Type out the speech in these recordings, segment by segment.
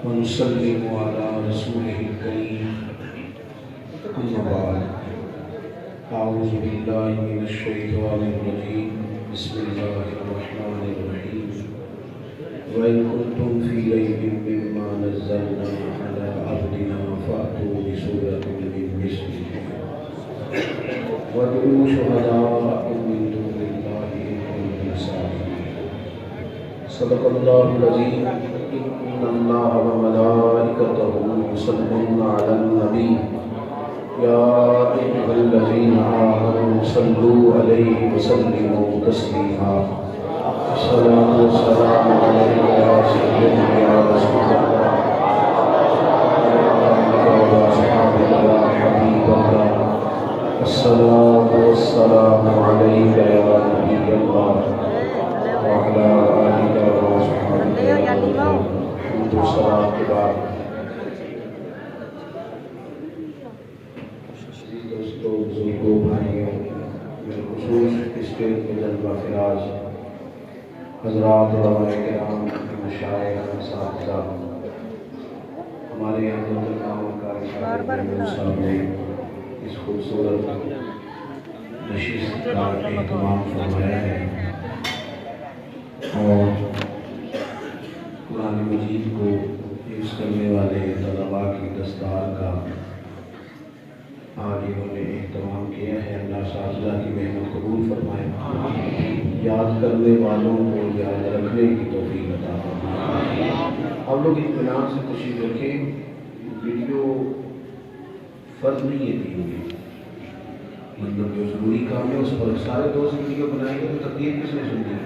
ونسلم على رسوله الكريم أما بعد أعوذ بالله من الشيطان الرجيم بسم الله الرحمن الرحيم وإن كنتم في ريب مما نزلنا على عبدنا فأتوا بسورة من مثله وادعوا شهداءكم من دون الله إن كنتم صادقين صدق الله العظيم إن الله وملائكته يصلون على النبي يا أيها الذين آمنوا صلوا عليه وسلموا تسليما الصلاة والسلام عليك يا سيدنا يا رسول الله وعلى أصحابك يا حبيب الله الصلاة والسلام عليك يا نبي الله وعلى آلك وصحبك الحمد والصلاة والسلام. دوستوں بزرگوں بھائیوں بالخصوص اسٹیج کے جلوہ فراز حضرات علماء کرام مشائخ اساتذہ ہمارے یہاں کا صاحب نے اس خوبصورت نشست کا اہتمام فرمایا ہے اور قرآن مجید کو حفظ کرنے والے طلباء کی دستار کا آج انہوں نے اہتمام کیا ہے. اللہ اساتذہ کی محنت قبول فرمائے, یاد کرنے والوں کو یاد رکھنے کی توفیق عطا فرمائے. آپ لوگ اطمینان سے تشریف رکھیں. ویڈیو فرض نہیں ہے دین میں, مطلب جو ضروری کام ہے اس پر سارے دوست ویڈیو بنائیں گے تو تقدیر کس نے سننی ہے؟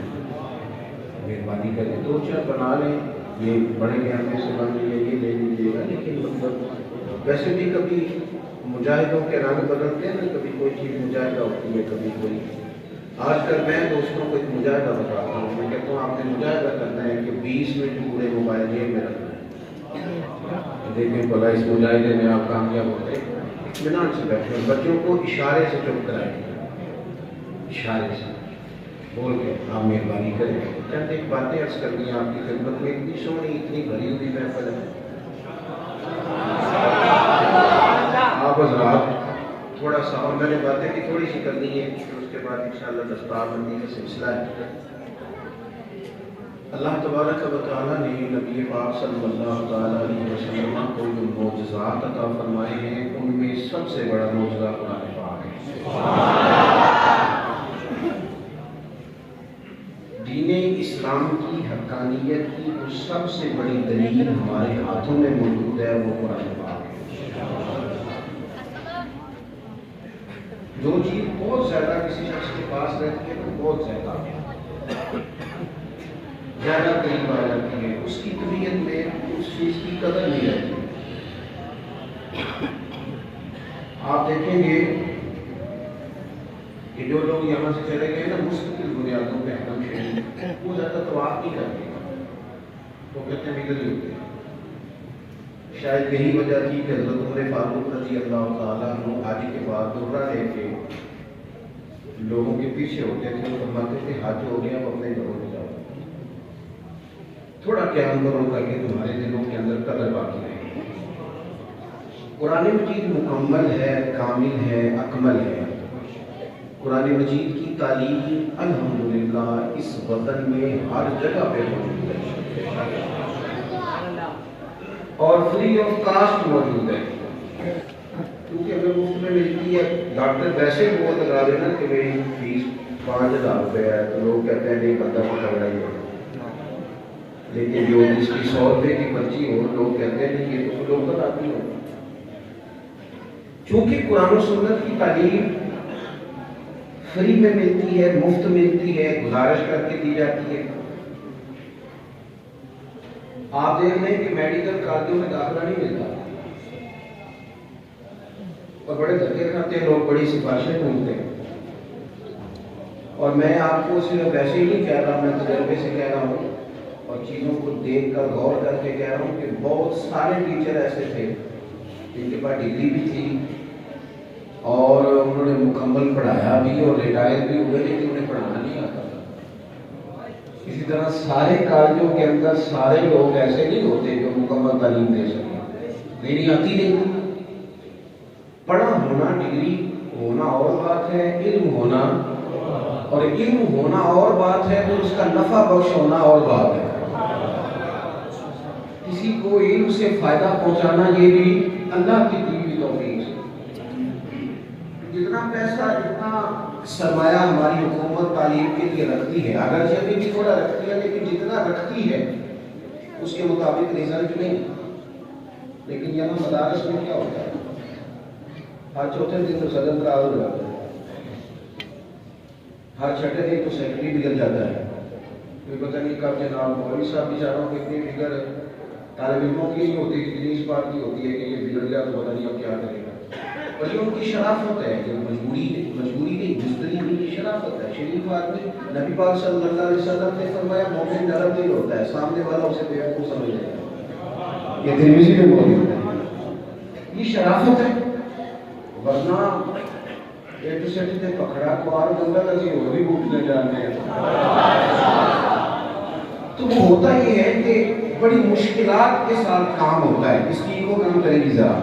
مہربانی کر کے 2-4 بنا لیں, یہ بڑے کیمرے سے بن لیجیے, یہ لے لیجیے گا. لیکن مطلب ویسے بھی کبھی مجاہدوں کے رنگ بدلتے ہیں نا, کبھی کوئی چیز مجاہدہ ہوتی ہے, کبھی کوئی. آج کل میں دوستوں کو ایک مجاہدہ بتاتا ہوں. میں کہتا ہوں آپ نے مجاہدہ کرنا ہے کہ 20 منٹ پورے موبائل جیب میں رکھنا ہے. دیکھیں بھلا اس مجاہدے میں آپ کامیاب ہوتے ہیں. اطمینان سے بیٹھے بچوں کو اشارے سے چپ کرائیں, اشارے سے بول کے آپ مہربانی کریں. چند ایک باتیں عرض کرنی ہیں آپ کی خدمت میں. اتنی سونی اتنی بھری ہوئی محفل ہے. آپ حضرات تھوڑا سا, اور میں نے باتیں بھی تھوڑی سی کرنی ہے, پھر اس کے بعد انشاءاللہ دستار بندی کا سلسلہ ہے. اللہ تبارک و تعالیٰ نے نبی پاک صلی اللہ تعالیٰ علیہ وسلم کو جو معجزات عطا فرمائے ہیں ان میں سب سے بڑا معجزہ قرآن پاک ہے. دین اسلام کی حقانیت کی جو سب سے بڑی دلیل ہمارے ہاتھوں میں موجود ہے وہ قرآن پاک ہے. جو چیز بہت زیادہ کسی شخص کے پاس رہتی ہے وہ بہت زیادہ قریب آ جاتی ہے, اس کی طبیعت میں اس چیز کی قدر نہیں رہتی. آپ دیکھیں گے کہ جو لوگ یہاں سے چلے گئے نا مستقل بنیادوں پہ حرم شریف, وہ زیادہ طواف نہیں کرتے, وہ کہتے ہیں ادھر ہی ہوتے ہیں. شاید یہی وجہ تھی کہ حضرت عمر فاروق رضی اللہ تعالیٰ عنہ حج کے بعد درہ لے کے لوگوں کے پیچھے ہوتے تھے, وہ فرماتے تھے حج ہو گیا اب اپنے گھروں میں جاؤ, تھوڑا قیام کرو کر کے تمہارے دلوں کے اندر قدر باقی رہے. قرآن مجید مکمل ہے, کامل ہے, اکمل ہے. قرآن مجید کی تعلیم الحمدللہ اس وطن میں ہر جگہ پہ موجود ہے اور فری آف کاسٹ موجود ہے. کیونکہ اگر مفت میں ملتی ہے, ڈاکٹر ویسے بہت لگا دینا کہ میری فیس 5,000 روپے ہے, تو لوگ کہتے ہیں نہیں بندہ کو لگ رہا ہی ہے. لیکن جو جس کی 100 روپے کی پرچی ہو, لوگ کہتے ہیں نہیں یہ تو لوکل آدمی ہو. چونکہ قرآن و سنت کی تعلیم فری میں ملتی ہے, مفت ملتی ہے, گزارش کر کے دی جاتی ہے. آپ دیکھ لیں کہ میڈیکل کالجوں میں داخلہ نہیں ملتا اور بڑے دھکے کھاتے ہیں لوگ, بڑی سفارشیں ڈھونڈتے ہیں. اور میں آپ کو صرف ویسے ہی نہیں کہہ رہا, میں تجربے سے کہہ رہا ہوں اور چیزوں کو دیکھ کر غور کر کے کہہ رہا ہوں کہ بہت سارے ٹیچر ایسے تھے جن کے پاس ڈگری بھی تھی اور انہوں نے مکمل پڑھایا بھی اور ریٹائر بھی ہوئے, لیکن انہیں پڑھانا نہیں آتا. اسی طرح سارے کالجوں کے اندر سارے لوگ ایسے نہیں ہوتے جو مکمل تعلیم دے سکیں، میری آتی نہیں۔ پڑھا ہونا، ڈگری ہونا اور بات ہے، علم ہونا اور علم ہونا اور بات ہے، تو اس کا نفع بخش ہونا اور بات ہے۔ کسی کو علم سے فائدہ پہنچانا یہ بھی اللہ کی دی ہوئی توفیق ہے۔ جتنا پیسہ، جتنا سرمایہ ہماری حکومت تعلیم کے لیے رکھتی ہے، اگرچہ ابھی بھی تھوڑا رکھتی ہے، لیکن جتنا رکھتی ہے اس کے مطابق رزلٹ نہیں۔ لیکن یہاں مدارس میں کیا ہوتا ہے، ہر چوتھے دن تو صدر کا ہو جاتا ہے، ہر چھٹے دن تو سیکرٹری بگڑ جاتا ہے، کوئی پتہ نہیں کب جناب مولوی صاحب بیچاروں کی اتنی فکر طالب علموں کی نہیں ہوتی، اتنی اس بات کی ہوتی ہے کہ یہ بگڑ گیا تو پتہ نہیں اب کیا کرے گا۔ اور یہ ان کی شرافت ہے، یہ مجبوری نہیں، بزدلی نہیں، یہ شرافت ہے۔ شریف آدمی، نبی پاک صلی اللہ علیہ وسلم نے فرمایا مومن نرم دل ہوتا ہے، سامنے والا اسے بیوقوف سمجھ لے گا، یہ ترمذی میں موجود ہے۔ یہ شرافت ہے، ورنہ ایک سیٹ تے پکڑا کوار بندہ لگی اور بھی بوٹنے جانے ہیں۔ تو وہ ہوتا یہ ہے کہ بڑی مشکلات کے ساتھ کام ہوتا ہے، اس کی کو کم کرے گی ذرا،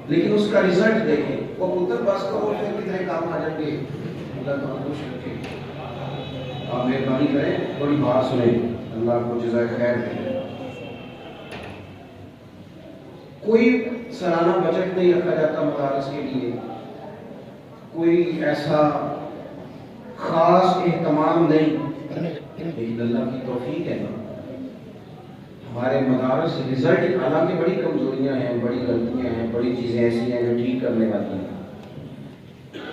لیکن اس کا رزلٹ دیکھیں، وہ پتر پاس کرو پھر کتنے کام آ جائیں گے۔ اللہ تعالیٰ خوش رکھے، آپ مہربانی کریں، بڑی بات سنیں، اللہ کو جزائے خیر دے۔ کوئی سالانہ بجٹ نہیں رکھا جاتا مدارس کے لیے، کوئی ایسا خاص اہتمام نہیں، لیکن اللہ کی توفیق ہے نا، ہمارے مدارس رزلٹ، حالانکہ بڑی کمزوریاں ہیں، بڑی غلطیاں ہیں، بڑی چیزیں ایسی ہیں جو ٹھیک کرنے والی ہیں۔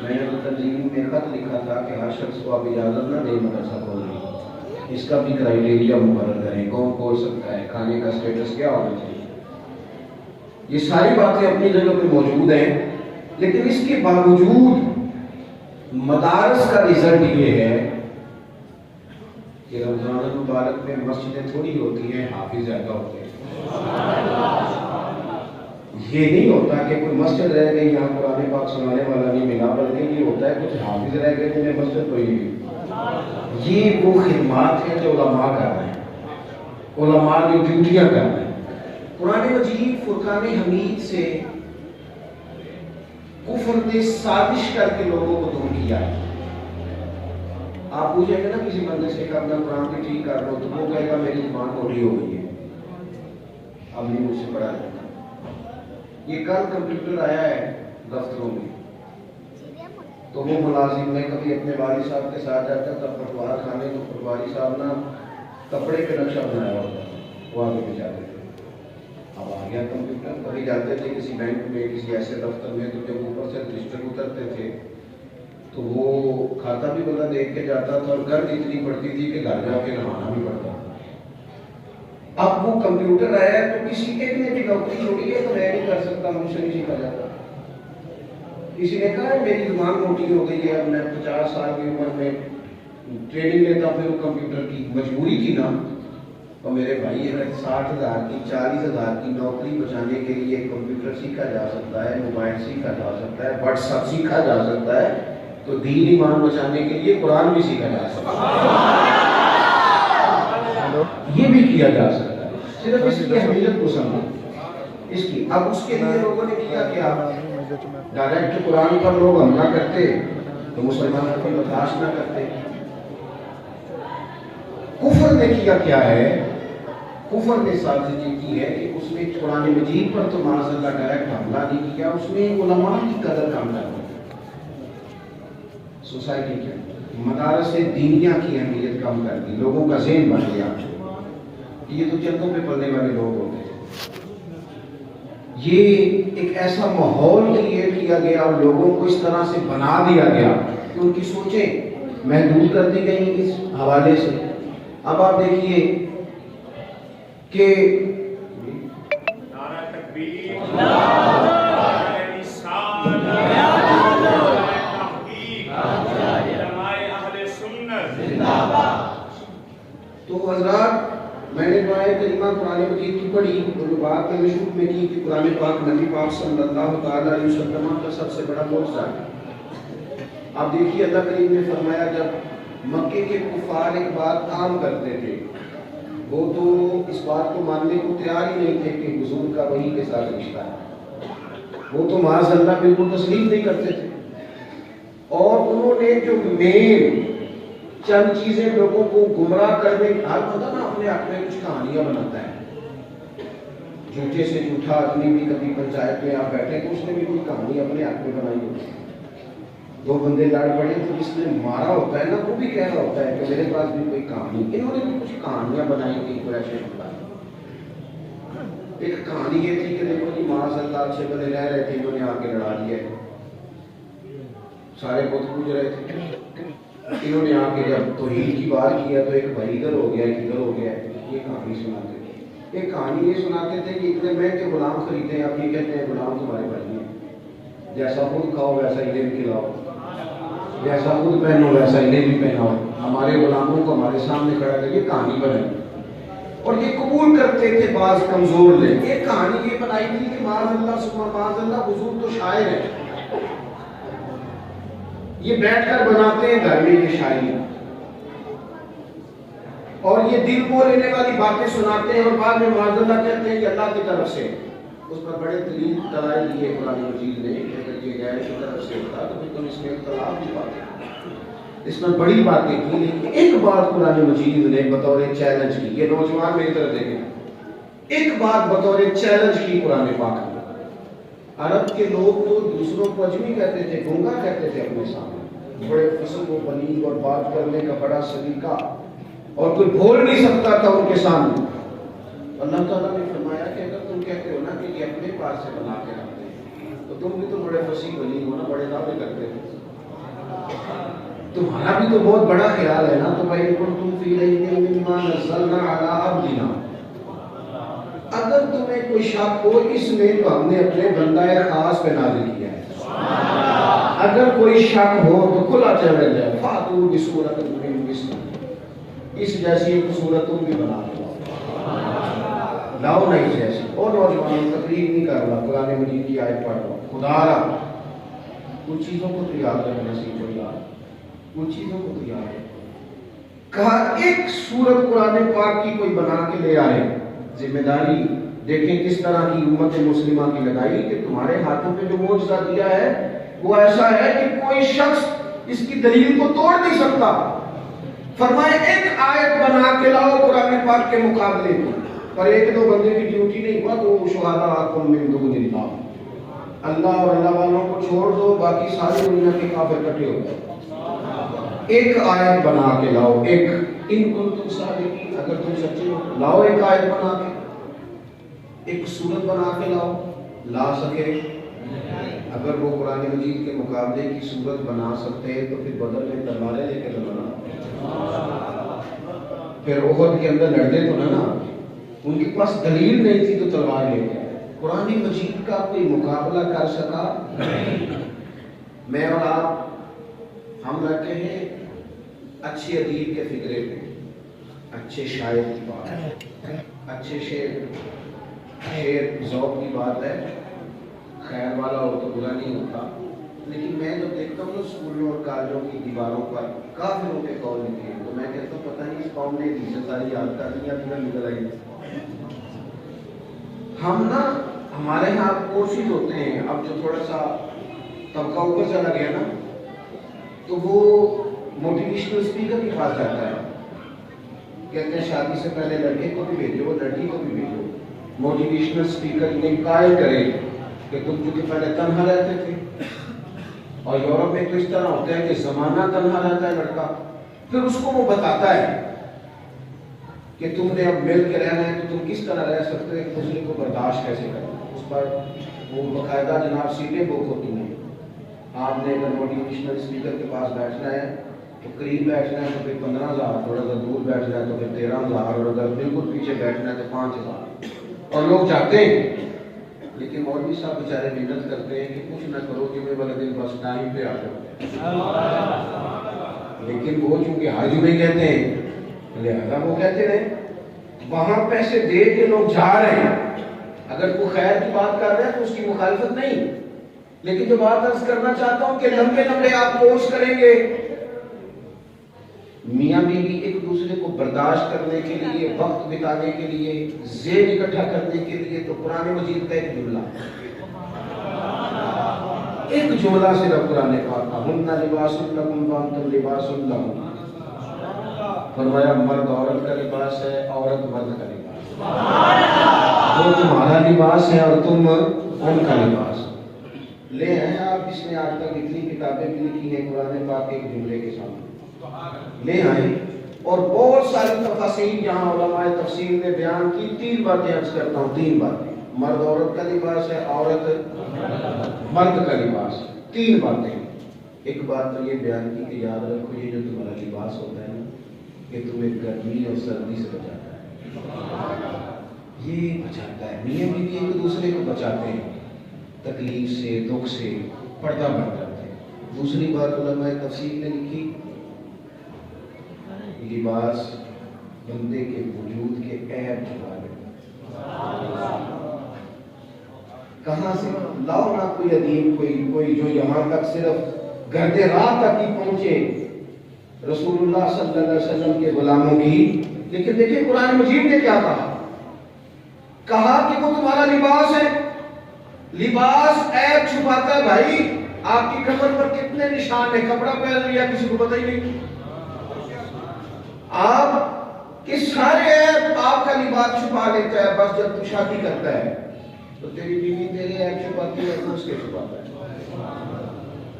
میں نے تو تنظیم میں خط لکھا تھا کہ ہر شخص کو آپ اجازت نہ دیں مدرسہ کھولنے، اس کا بھی کرائیٹیریا مقرر کریں، کون کھول سکتا ہے، کھانے کا اسٹیٹس کیا ہونا چاہیے۔ یہ ساری باتیں اپنی جگہ پہ موجود ہیں، لیکن اس کے باوجود مدارس کا رزلٹ یہ ہے کہ رمضان المبارک میں مسجدیں تھوڑی ہوتی ہیں، حافظ زیادہ ہوتے ہیں۔ یہ نہیں ہوتا کہ کوئی مسجد رہ گئی یہاں قرآن پاک سنانے والا نہیں ملا، بلکہ یہ ہوتا ہے کچھ حافظ رہ گئے جنہیں مسجد کوئی نہیں۔ یہ وہ خدمات ہیں جو علماء کر رہے ہیں، علماء جو ڈیوٹیاں کر رہے ہیں۔ قرآن مجید فرقان حمید سے کفر نے سازش کر کے لوگوں کو دور کیا ہے۔ آپ پوچھیں گے نا کسی بندے سے کہ اپنا قرآن کی ٹھیک کر لو، تو وہ کہے گا میری زبان موٹی ہو گئی ہے، اب نہیں مجھ سے پڑھا جاتا۔ یہ کل کمپیوٹر آیا ہے دفتروں میں، تو وہ ملازم نے کبھی اپنے والد صاحب کے ساتھ جاتا تھا پٹوار کھانے، تو پٹواری صاحب نے کپڑے پہ نقشہ بنایا ہوتا تھا، وہ آگے پہ جاتے تھے۔ اب آ گیا کمپیوٹر، کبھی جاتے تھے کسی بینک میں، کسی ایسے دفتر میں، تو جب اوپر سے رجسٹر اترتے تھے تو وہ کھاتا بھی بندہ دیکھ کے جاتا تھا، اور گرد اتنی پڑتی تھی کہ گھر جا کے نہانا بھی پڑتا تھا۔ اب وہ کمپیوٹر آیا ہے تو کسی ایک نے بھی نوکری چھوڑی ہے تو میں نہیں کر سکتا، مجھ سے نہیں سیکھا جاتا۔ کسی نے کہا ہے میری زبان موٹی ہو گئی ہے، اب میں 50 سال کی عمر میں ٹریننگ لیتا ہوں، پھر وہ کمپیوٹر کی مجبوری تھی نا۔ اور میرے بھائی اگر 60,000 کی 40,000 کی نوکری بچانے کے لیے کمپیوٹر سیکھا جا سکتا ہے، موبائل سیکھا جا سکتا ہے، واٹس ایپ سیکھا جا سکتا ہے، تو دین ایمان بچانے کے لیے قرآن بھی سیکھا جا سکتا ہے، یہ بھی کیا جا سکتا ہے، صرف اس کی اہمیت کو سمجھو اس کی۔ اب اس کے لیے لوگوں نے کیا کیا، ڈائریکٹ قرآن پر لوگ حملہ کرتے تو مسلمانوں کی برداشت نہ کرتے۔ کفر نے کیا کیا ہے، کفر نے سازش یہ کی ہے کہ اس نے قرآن مجید پر تو معاذ اللہ ڈائریکٹ حملہ نہیں کیا، اس نے علماء کی قدر کم کر دی، سوسائٹی کے مدارس دینیہ کی اہمیت کم کر دی، لوگوں کا ذہن بن گیا یہ تو چندوں پہ پلنے والے لوگ ہوتے ہیں۔ یہ ایک ایسا ماحول کریٹ کیا گیا اور لوگوں کو اس طرح سے بنا دیا گیا کہ ان کی سوچیں محدود کر دی گئی اس حوالے سے۔ اب آپ دیکھیے کہ نعرہ تکبیر، تو حضرات میں نے دعائے کریمہ قرآن مجید کی پڑھی، اور جو بات میں نے شروع میں کی کہ قرآن پاک نبی پاک صلی اللہ تعالیٰ علیہ وسلم کا سب سے بڑا معجزہ ہے۔ آپ دیکھیے اللہ کریم نے فرمایا جب مکے کے کفار ایک بات عام کرتے تھے، وہ تو اس بات کو ماننے کو تیار ہی نہیں تھے کہ حضور کا وحی کے ساتھ رشتہ ہے، وہ تو معاذ اللہ بالکل تسلیم نہیں کرتے تھے۔ اور انہوں نے جو مین چند چیزیں لوگوں کو گمراہ کرنے کی حال ہوتا نا، اپنے آپ میں کچھ کہانیاں بناتا ہے، جھوٹے سے جھوٹا آدمی بھی کبھی پنچایت میں آپ بیٹھے تو اس نے بھی کوئی کہانی اپنے آپ میں بنائی ہوتی ہے۔ دو بندے لڑ پڑے تو جس نے مارا ہوتا ہے نا وہ بھی کہہ رہا ہوتا ہے کہ میرے پاس بھی کوئی کہانی، انہوں نے بھی کچھ کہانیاں بنائی تھی قریش مکہ۔ ایک کہانی یہ تھی کہ دیکھو جی معاذ اللہ اچھے بندے رہ رہے تھے، انہوں نے آ کے لڑا دیا، سارے بت پوج رہے تھے، انہوں نے آ کے جب توحید کی بات کیا تو ایک بھائی ادھر ہو گیا، ایک ادھر ہو گیا، یہ کہانی سناتے تھے۔ ایک کہانی یہ سناتے تھے کہ اتنے مہنگے غلام خریدے ہیں، آپ یہ کہتے ہیں غلام تمہارے بھائی ہیں، جیسا خود کھاؤ ویسا انہیں بھی کھلاؤ، جیسا خود پہنو ویسا انہیں بھی پہناؤ، ہمارے غلاموں کو ہمارے سامنے کھڑا کر یہ کہانی بنائی، اور یہ قبول کرتے تھے بعض کمزور لے۔ ایک کہانی یہ بنائی تھی کہ معاذ اللہ حضور تو شاعر ہے، یہ بیٹھ کر بناتے ہیں گھر میں یہ شاعری، اور یہ دل کو لینے والی باتیں سناتے ہیں، اور بعد میں معاذ اللہ کہتے ہیں کہ اللہ کی طرف سے۔ اس پر بڑے دلیل دلائل دیے قرآن مجید نے کہ اگر یہ غیر کی طرف سے ہوتا تو پھر تم اس میں اختلاف کی بات، اس میں بڑی باتیں کی، لیکن ایک بات قرآن مجید نے بطور چیلنج کی، یہ نوجوان میری طرف دیکھیں، ایک بات بطور چیلنج کی قرآن پاک نے۔ عرب کے لوگ تو دوسروں کو اجمی کہتے تھے، گنگا کہتے تھے اپنے سامنے، بڑے فصل و بلیغ اور بات کرنے کا بڑا سلیقہ، اور کوئی بول نہیں سکتا تھا ان کے سامنے۔ اللہ تعالیٰ نے فرمایا کہ اگر تم کہتے ہو نا کہ یہ اپنے پاس سے بنا کے رکھتے ہیں تو تم بھی تو بڑے فصیح بلیغ ہو نا، بڑے دعوے کرتے ہو، تمہارا بھی تو بہت بڑا خیال ہے نا، تو بھائی تم فی ریب مما نزلنا علی عبدنا، اگر تمہیں کوئی شک ہو اس میں تو ہم نے اپنے بندہ خاص پہ نازل کیا ہے، اگر کوئی شک ہو تو کھلا چیلنج ہے، فاتو بسورۃ من مثلہ، اس جیسی ایک صورت تم بھی بنا لو، لاؤ نہیں جیسی۔ اور نوجوانوں تقریر نہیں کر رہا، قرآن مجید کی آیت پڑھ رہا، خدا رہا کچھ چیزوں کو تو یاد رکھنا سیکھو یار، کچھ چیزوں کو تو یاد رکھنا۔ کہا ایک سورت قرآن پاک کی کوئی بنا کے لے آئے، ذمہ داری دیکھیں کس طرح کی امت مسلمہ کی لگائی کہ تمہارے ہاتھوں پہ جو معجزہ دیا ہے وہ ایسا ہے کہ کوئی شخص اس کی دلیل کو توڑ نہیں سکتا۔ فرمائے ایک آیت بنا کے لاؤ قرآن پاک کے مقابلے میں، پر ایک دو بندے کی ڈیوٹی نہیں ہوا تو شہداءکم من دون اللہ، اللہ اور اللہ والوں کو چھوڑ دو، باقی ساری دنیا کے کافر کٹے ہو گئے۔ ایک آیت بنا کے لاؤ، ایک ان کنتم صادقین، اگر تم سچے ہو لاؤ ایک آیت بنا کے، ایک سورت بنا کے لاؤ، لا سکے اگر وہ قرآن مجید کے مقابلے کی سورت بنا سکتے ہیں تو پھر بدر میں تلواریں لے کے لڑنا، پھر احد کے اندر لڑتے تو نا، ان کے پاس دلیل نہیں تھی تو تلوار لے کے قرآن مجید کا کوئی مقابلہ کر سکا نہیں۔ میں اور آپ ہم رہتے ہیں اچھے ادیب کے فکرے پہ، اچھے شاعر کی بات، اچھے شعر ذوق کی بات ہے، خیر والا ہو تو برا نہیں ہوتا، لیکن میں جب دیکھتا ہوں اسکولوں اور کالجوں کی دیواروں پر کافروں کے قول لکھے ہیں تو میں کہتا ہوں پتہ نہیں اس قوم نے عزت ساری یاد کر لی یا پھر نکل آئی۔ ہم نا ہمارے یہاں کورسز ہوتے ہیں، اب جو تھوڑا سا طبقہ اوپر چلا گیا نا تو وہ موٹیویشنل اسپیکر کے پاس جاتا ہے، کہتے ہیں شادی سے پہلے لڑکے کو بھی بھیجو لڑکی کو بھی بھیجو، موٹیویشنل اسپیکر انہیں قائل کرے کہ تم چونکہ پہلے تنہا رہتے تھے، اور یورپ میں تو اس طرح ہوتا ہے کہ زمانہ تنہا رہتا ہے لڑکا، پھر اس کو وہ بتاتا ہے کہ تم نے اب مل کے رہنا ہے تو تم کس طرح رہ سکتے ہو، ایک دوسرے کو برداشت کیسے کرنا، اس پر وہ باقاعدہ جناب سیٹیں بک ہوتی ہیں۔ آپ نے اگر موٹیویشنل اسپیکر کے پاس بیٹھنا ہے تو قریب بیٹھنا ہے تو پھر 15,000، اور اگر دور بیٹھنا ہے تو پھر 13,000، اور اگر بالکل پیچھے بیٹھنا ہے تو 5,000، اور لوگ جاتے ہیں، لیکن مولوی صاحب بیچارے محنت کرتے ہیں کہ کچھ نہ کرو جمعے والے دن بس ٹائم پہ آ جاتے ہیں، لیکن وہ چونکہ ہر جمعے کہتے ہیں لہذا وہ کہتے رہے وہاں پیسے دے کے لوگ جا رہے ہیں، اگر کوئی خیر کی بات کر رہے ہیں تو اس کی مخالفت نہیں، لیکن جو بات عرض کرنا چاہتا ہوں کہ لمبے لمبے آپ کورس کریں گے میاں بیوی ایک دوسرے کو برداشت کرنے کے لیے، وقت بتانے کے لیے، زیب اکٹھا کرنے کے لیے، تو قرآن مجید کا ایک جملہ، ایک جملہ صرف قرآن پاک کا، ہن لباس لکم وانتم لباس لہم، فرمایا مرد عورت کا لباس ہے، عورت مرد کا لباس ہے، وہ تمہارا لباس ہے اور تم ان کا لباس۔ لے ہیں آپ جس نے آج تک اتنی کتابیں بھی لکھی ہیں قرآن پاک ایک جملے کے سامنے لے آئیں، اور بہت ساری تفاصیل جہاں علماء تفسیر نے بیان کی، 3 باتیں عرض کرتا ہوں، 3 باتیں، مرد عورت کا لباس ہے، عورت مرد کا لباس، 3 باتیں۔ ایک بات تو یہ بیان کی کہ یاد رکھو یہ جو تمہارا لباس ہوتا ہے نا، یہ تمہیں گرمی اور سردی سے بچاتا ہے، یہ بچاتا ہے، میاں بیوی ایک دوسرے کو بچاتے ہیں تکلیف سے، دکھ سے، پردہ بن جاتے ہیں۔ دوسری بات علماء تفسیر نے لکھی، لباس بندے کے وجود کے عیب چھپا لے، کہاں سے لاؤ نہ کوئی ادیب، کوئی جو یہاں تک صرف گرد راہ تک ہی پہنچے رسول اللہ صلی اللہ علیہ وسلم کے غلاموں کی، لیکن دیکھیں قرآن مجید نے کیا کہا کہ وہ تمہارا لباس ہے۔ لباس عیب چھپاتا ہے بھائی، آپ کی کمر پر کتنے نشان ہیں، کپڑا پہن لیا کسی کو پتہ ہی نہیں، آپ کے سارے عیب آپ کا لباس چھپا لیتا ہے، بس جب تو شادی کرتا ہے تو تیری بیوی تیرے عیب چھپاتی ہے، تو اس کے چھپاتا ہے،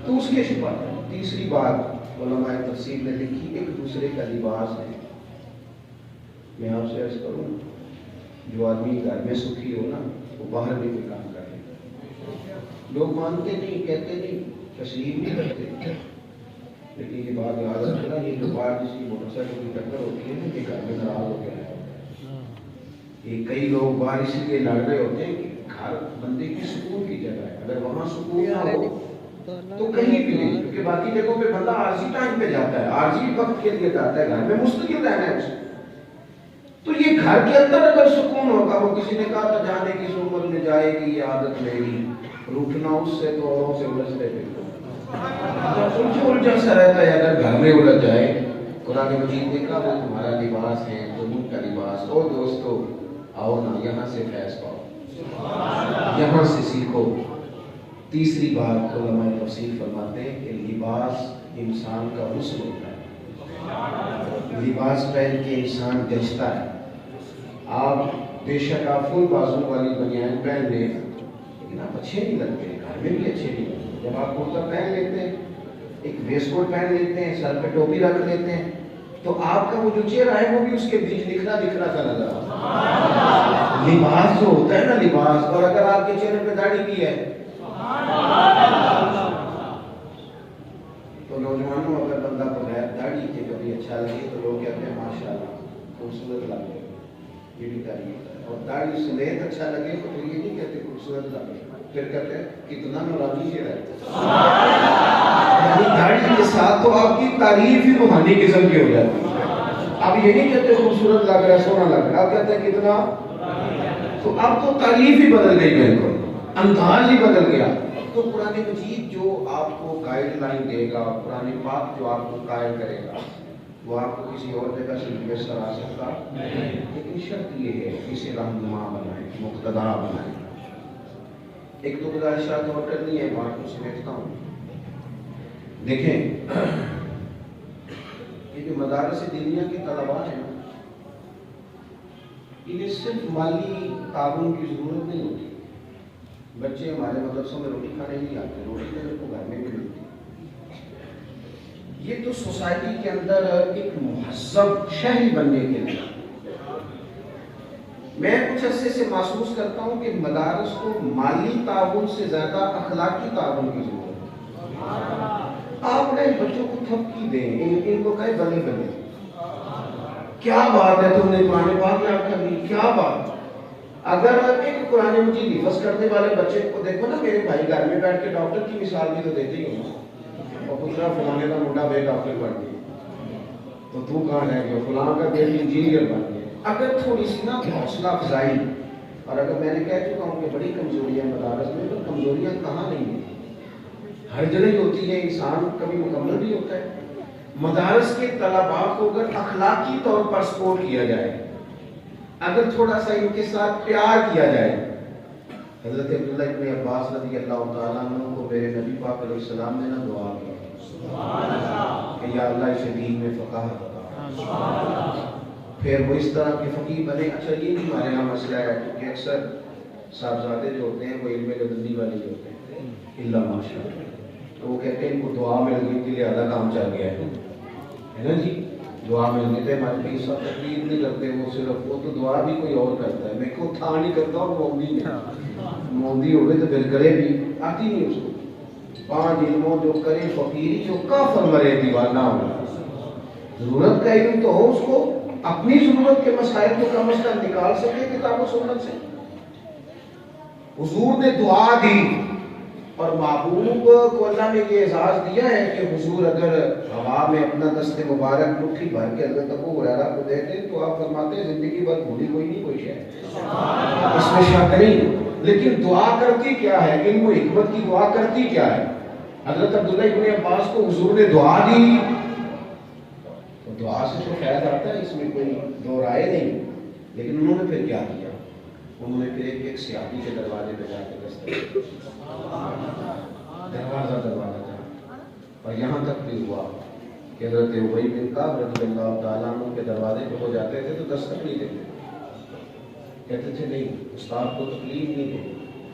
تو اس کے چھپاتا ہے۔ تیسری بات علماء تفسیر نے لکھی، ایک دوسرے کا لباس ہے۔ میں آپ سے عرض کروں، جو آدمی گھر میں سکھی ہو نا، وہ باہر بھی کوئی کام کرے، لوگ مانتے نہیں، کہتے نہیں، تسلیم نہیں کرتے، لیکن یہ بات یاد رکھنا، یہ جو بات جس کی موٹر سائیکل کی ٹکر ہوتی ہے نا، یہ گھر میں ناراض ہو گیا ہے۔ یہ کئی لوگ باہر اسی لیے لڑ رہے ہوتے ہیں کہ گھر بندے کی سکون کی جگہ ہے، اگر وہاں سکون نہ ہو تو کہیں بھی نہیں، کیونکہ باقی جگہوں پہ بندہ عارضی ٹائم پہ جاتا ہے، عارضی وقت کے لیے جاتا ہے، گھر میں مستقل رہنا ہے اسے۔ تو یہ گھر کے اندر اگر سکون ہوگا، وہ کسی نے کہا تھا جانے کی عمر میں جائے گی یہ عادت میری، روٹنا اس سے تو اوروں سے الجھتے الجھا سا رہتا ہے، اگر گھر میں الجھ جائے۔ قرآن مجید نے کہا وہ تمہارا لباس ہے، تم ان کا لباس۔ او دوستو آؤ نا، یہاں سے فیض پاؤ، یہاں سے سیکھو۔ تیسری بات علماء تفسیر فرماتے ہیں کہ لباس انسان کا حسن ہوتا ہے، لباس پہن کے انسان جچتا ہے۔ آپ بے شک آپ فل بازو والی بنیان پہن لیں لیکن آپ اچھے نہیں لگتے، گھر میں بھی اچھے نہیں لگتے۔ جب آپ کرتا پہن لیتے ہیں، ایک ویسٹ کوٹ پہن لیتے ہیں، سر پہ ٹوپی رکھ لیتے ہیں، تو آپ کا وہ جو چہرہ ہے وہ بھی اس کے بیچ دکھنا سا نظر آتا ہے۔ لباس جو ہوتا ہے نا، لباس، اور اگر آپ کے چہرے پہ داڑھی بھی ہے تو نوجوانوں، اگر بندہ بغیر داڑھی کے کبھی اچھا لگے تو لوگ کہتے ہیں ماشاءاللہ خوبصورت لگے، یہ بھی تعریف ہے۔ اور داڑھی سمیت اچھا لگے تو پھر یہ نہیں کہتے خوبصورت لگے، پھر کہتے ہیں کتنا نورانی چہرہ ہے۔ یعنی داڑھی کے ساتھ تو آپ کی تعریف ہی روحانی قسم کی ہو جاتی ہے۔ اب یہ نہیں کہتے خوبصورت لگ رہا ہے، سونا لگ رہا ہے، آپ کہتے ہیں کتنا، تو اب تو تعریف ہی بدل گئی، بالکل انداز ہی بدل گیا۔ تو قرآن مجید جو آپ کو گائیڈ لائن دے گا، قرآن پاک جو آپ کو قائل کرے گا، وہ آپ کو کسی اور جگہ سے میسر آ سکتا، لیکن شرط یہ ہے اسے رہنما بنائیں، مقتدا بنائیں۔ ایک تو گزارشات اور کرنی ہے، بات کو سمجھتا ہوں۔ دیکھیں یہ جو مدارس دینیہ کے طلباء ہیں، انہیں صرف مالی تعاون کی ضرورت نہیں ہوتی۔ بچے ہمارے مدرسوں میں روٹی کھانے نہیں آتے، روٹی تو ان کو گھر میں بھی ملتی۔ یہ تو سوسائٹی کے اندر ایک مہذب شہری بننے کے لیے میں کچھ عرصے سے محسوس کرتا ہوں کہ مدارس کو مالی تعاون سے زیادہ اخلاقی تعاون کی ضرورت ہے۔ آپ نے بچوں کو تھپکی دیں، ان کو کہیں بلے بلے، کیا بات ہے تم نے قرآن پاک میں کر لی، کیا بات۔ اگر ایک قرآن مجید حفظ کرنے والے بچے کو دیکھو نا، میرے بھائی گھر میں بیٹھ کے ڈاکٹر کی مثال بھی تو دیتے ہی ہوں، اور دوسرا فلانے کا منڈا بے ڈاکٹر بن گیا، تو کہاں رہ گیا، فلاں کا بیٹی انجینئر بن گیا۔ اگر تھوڑی سی نا حوصلہ افزائی، اور اگر میں نے کہہ چکا ہوں کہ بڑی کمزوریاں مدارس میں، تو کمزوریاں کہاں نہیں ہیں، ہر جگہ ہی ہوتی ہیں، انسان کبھی مکمل بھی ہوتا ہے مدارس کے طلباء کو اگر اخلاقی طور پر سپورٹ کیا جائے، اگر تھوڑا سا ان کے ساتھ پیار کیا جائے، حضرت عبداللہ ابن عباس رضی اللہ تعالیٰ عنہ کو میرے نبی پاک علیہ السلام نے نہ دعا کی کہ یا اللہ اسے دین میں فقاہت عطا، پھر وہ اس طرح کے فقیہ بنے۔ اچھا یہ بھی ہمارے یہاں مسئلہ ہے کہ اکثر صاحبزادے جو ہوتے ہیں وہ علم لدنی والے جو ہوتے ہیں اللہ ماشاء اللہ، تو وہ کہتے ہیں ان کو دعا مل گئی کہ لہٰذا کام چل گیا ہے نا جی، دعا مل گئی تھے ہمارے بھی سب تقریر نہیں کرتے، وہ صرف وہ تو دعا بھی کوئی اور کرتا ہے، میں کو تھا نہیں کرتا اور موندی نہیں، موندی ہو گئے تو پھر کرے بھی آتی نہیں اس کو، 5 علموں جو کرے فقیری جو کافر مرے دیوانہ ہوگا۔ ضرورت کا علم تو ہو، اس کو اپنی ضرورت کے مسائل کو کم از کم نکال سکے کتاب و سنت سے۔ حضور نے دعا دی اور محبوب کو اللہ نے یہ اعزاز دیا ہے کہ حضور اگر ہوا میں اپنا دست مبارک مٹھی بھر کے حضرت ابو ہریرہ کو دیتے تو آپ فرماتے ہیں زندگی بھر بھولی کوئی نہیں کوئی شے، اس میں شک نہیں، لیکن دعا کرتی کیا ہے، علم و حکمت کی دعا کرتی کیا ہے۔ حضرت عبداللہ ابن عباس کو حضور نے دعا دی تو دعا سے تو خیر آتا ہے، اس میں کوئی دو رائے نہیں، لیکن انہوں نے پھر کیا کیا، انہوں نے پھر ایک سیاحی کے دروازے پہ جا کے دستک دروازہ تھا، اور یہاں تک بھی ہوا کہ حضرت ابی بن کعب رضی اللہ تعالیٰ عنہ کے دروازے پہ ہو جاتے تھے تو دستک نہیں دیتے، کہتے تھے نہیں استاد کو تکلیف نہیں دے،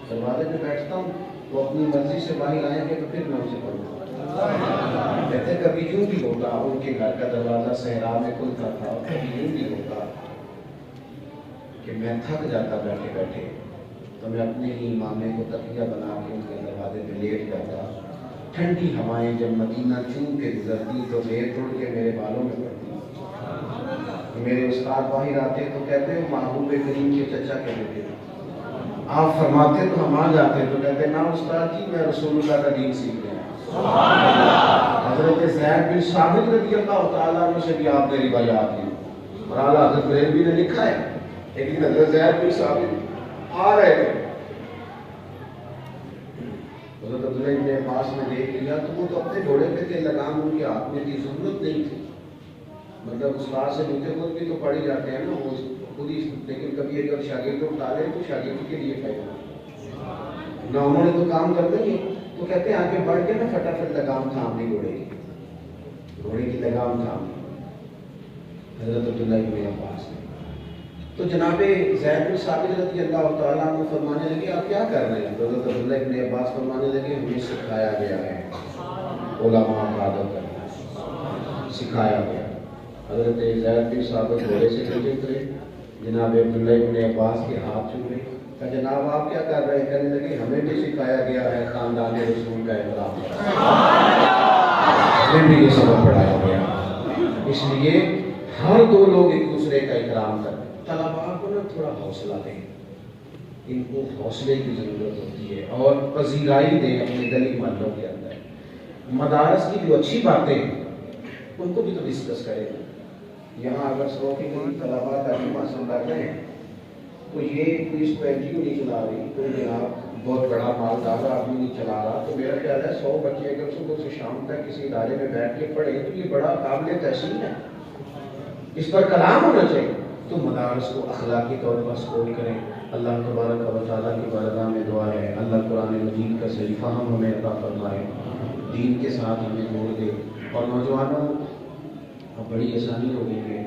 دروازے پہ بیٹھتا ہوں وہ اپنی مرضی سے باہر آئیں گے تو پھر میں اسے پڑھوں گا۔ کہتے کبھی یوں بھی ہوتا، ان کے گھر کا دروازہ صحرا میں کھلتا تھا، اور کبھی یوں بھی ہوتا کہ میں تھک جاتا بیٹھے بیٹھے تو میں اپنے ہی مامے کو تکیہ بنا کے ان کے دروازے پہ لیٹ جاتا، ٹھنڈی ہوائیں جب مدینہ چوم کے گزرتی تو ریت اڑ کے میرے بالوں میں پڑتی، میرے استاد باہر آتے تو کہتے ہیں محبوب کریم کے چچا کے بیٹے، آپ فرماتے تو ہم آ جاتے تو کہتے نا استاد جی میں رسول اللہ کا دین سیکھ گیا۔ حضرت زید بن ثابت رضی اللہ تعالیٰ عنہ سے بھی آپ نے روایات کی، اور اعلیٰ حضرت بریلوی نے لکھا ہے ایک دن حضرت زید بن ثابت آ رہے تھے، حضرت عبداللہ ابن عباس نے دیکھ لیا تو وہ تو اپنے گھوڑے پہ تھے، لگام ان کے ہاتھ میں تھی، ضرورت نہیں تھی، مطلب استاد سے ملتے خود بھی تو پڑھ ہی جاتے ہیں نا وہ خود ہی، لیکن کبھی اگر شاگرد کو ڈالے تو شاگرد کے لیے فائدہ نہ، انہوں نے تو کام کرتے ہی، تو کہتے ہیں آگے بڑھ کے نا فٹافٹ لگام تھام لی گھوڑے کی لگام تھام لی حضرت عبداللہ ابن عباس نے، تو جناب زید بن ثابت رضی اللہ تعالیٰ عنہ فرمانے لگے آپ کیا کر رہے ہیں؟ حضرت عبداللہ ابن عباس فرمانے لگے ہمیں سکھایا گیا ہے علماء کا ادب کرنا، سکھایا گیا۔ حضرت زید بن ثابت گھوڑے سے نیچے اترے، جناب عبداللہ ابن عباس کے ہاتھ چھوئے، کہ جناب آپ کیا کر رہے ہیں؟ کہنے لگے ہمیں بھی سکھایا گیا ہے خاندان رسول کا احترام کرنا، ہمیں بھی یہ سبق پڑھایا گیا، اس لیے ہر دو لوگ ایک دوسرے کا احترام کریں۔ طلباء کو نا تھوڑا حوصلہ دیں، ان کو حوصلے کی ضرورت ہوتی ہے، اور پذیرائی دیں اپنے گلی محلوں کے اندر، مدارس کی جو اچھی باتیں ہیں ان کو بھی تو ڈسکس کریں۔ یہاں اگر 100 کے قریب طلباء تعلیم حاصل کر رہے ہیں تو یہ کوئی اس کو این جی او نہیں چلا رہی، کوئی یہاں بہت بڑا مالدار آدمی نہیں چلا رہا، تو میرا خیال ہے 100 بچے اگر صبح سے شام تک کسی ادارے میں بیٹھ کے پڑھیں تو یہ بڑا قابل تحسین ہے، اس پر کلام ہونا چاہیے۔ تو مدارس کو اخلاقی طور پر سپورٹ کریں۔ اللہ تبارک و تعالیٰ کی بارگاہ میں دعا ہے اللہ قرآن مجید کا صحیح فہم ہمیں عطا فرمائے، دین کے ساتھ ہمیں جوڑ دے، اور نوجوانوں اب بڑی آسانی ہو گئی ہے،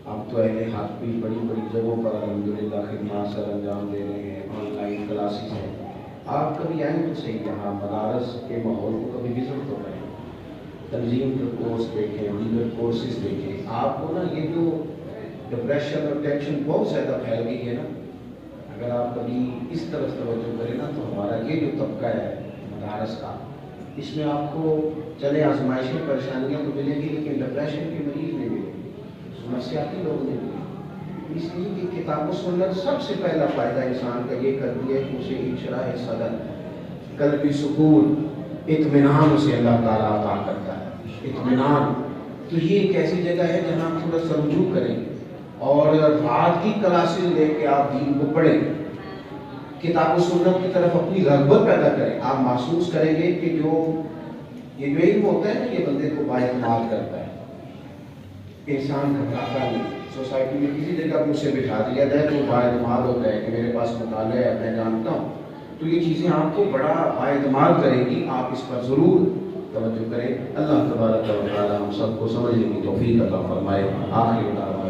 اب تو اہل حق بھی بڑی بڑی جگہوں پر الحمدللہ خدمات سر انجام دے رہے ہیں، آن لائن کلاسز ہیں، آپ کبھی آئیں تو صحیح یہاں مدارس کے ماحول کو کبھی وزٹ تو کریں، تنظیم کے کورس دیکھیں، دیگر کورسز دیکھیں۔ آپ کو نا یہ جو ڈپریشن اور ٹینشن بہت زیادہ پھیل گئی ہے نا، اگر آپ کبھی اس طرف توجہ کریں نا تو ہمارا یہ جو طبقہ ہے مدارس کا، اس میں آپ کو چلے آزمائشیں پریشانیاں تو ملیں گی لیکن ڈپریشن کے مریض نہیں ملیں گے، نفسیاتی لوگ نہیں ملیں گے، اس لیے کہ کتاب و سنت سب سے پہلا فائدہ انسان کا یہ کرتی ہے کہ اسے انشراح صدر، قلبی سکون، اطمینان اسے اللہ تعالیٰ عطا کرتا ہے، اطمینان۔ تو یہ ایک ایسی جگہ ہے جہاں آپ تھوڑا سا رجوع کریں اور رات کی کلاسز لے کے آپ دین کو پڑھیں، کتاب و سنت کی طرف اپنی رغبت پیدا کریں، آپ محسوس کریں گے کہ جو یہ جو علم ہوتا ہے نا یہ بندے کو بااعتماد کرتا ہے، انسان گھبراتا نہیں، سوسائٹی میں کسی جگہ پہ اسے بٹھا دیا جائے تو بااعتماد ہوتا ہے کہ میرے پاس مطالعہ ہے، میں جانتا ہوں، تو یہ چیزیں آپ کو بڑا بااعتماد کریں گی، آپ اس پر ضرور توجہ کریں۔ اللہ تبارک و تعالی ہم سب کو سمجھنے کی توفیق عطا فرمائے۔ آخر